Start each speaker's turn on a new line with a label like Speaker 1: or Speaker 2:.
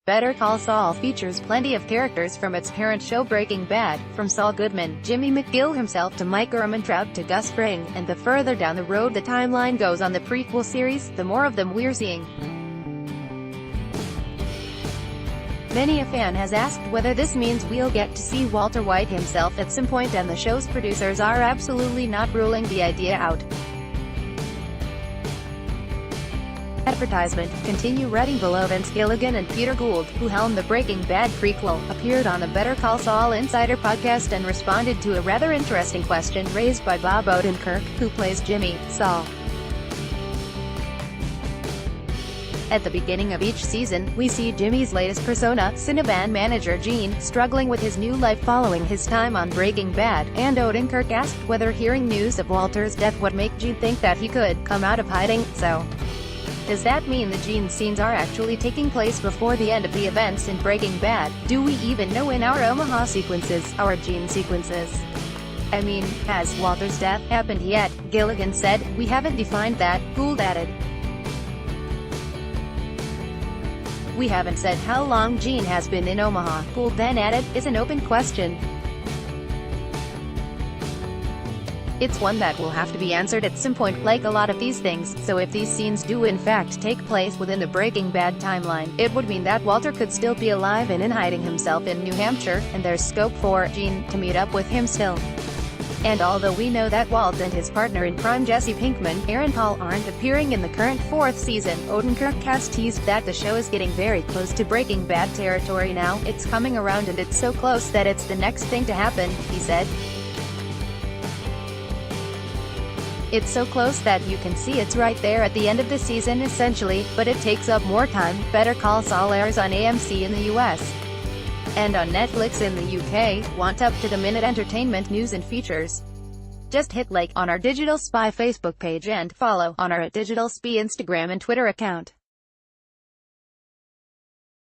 Speaker 1: Better Call Saul features plenty of characters from its parent show Breaking Bad, from Saul Goodman, Jimmy McGill himself to Mike Ehrmantraut to Gus Fring, and the further down the road the timeline goes on the prequel series, the more of them we're seeing. Many a fan has asked whether this means we'll get to see Walter White himself at some point, and the show's producers are absolutely not ruling the idea out. Advertisement. Continue reading below. Vince Gilligan and Peter Gould, who helmed the Breaking Bad prequel, appeared on the Better Call Saul Insider podcast and responded to a rather interesting question raised by Bob Odenkirk, who plays Jimmy, Saul. At the beginning of each season, we see Jimmy's latest persona, Cinnabon manager Gene, struggling with his new life following his time on Breaking Bad, and Odenkirk asked whether hearing news of Walter's death would make Gene think that he could come out of hiding. So, does that mean the Gene scenes are actually taking place before the end of the events in Breaking Bad? Do we even know in our Omaha sequences, our Gene sequences? I mean, has Walter's death happened yet? Gilligan said. We haven't defined that, Gould added. We haven't said how long Gene has been in Omaha, Gould then added. Is an open question. It's one that will have to be answered at some point, like a lot of these things. So if these scenes do in fact take place within the Breaking Bad timeline, it would mean that Walter could still be alive and in hiding himself in New Hampshire, and there's scope for Gene to meet up with him still. And although we know that Walt and his partner in crime Jesse Pinkman, Aaron Paul, aren't appearing in the current 4th season, Odenkirk has teased that the show is getting very close to Breaking Bad territory now. It's coming around and it's so close that it's the next thing to happen, he said. It's so close that you can see it's right there at the end of the season essentially, but it takes up more time. Better Call Saul airs on AMC in the US and on Netflix in the UK. Want up-to-the-minute entertainment news and features? Just hit like on our Digital Spy Facebook page and follow on our @Digital Spy Instagram and Twitter account.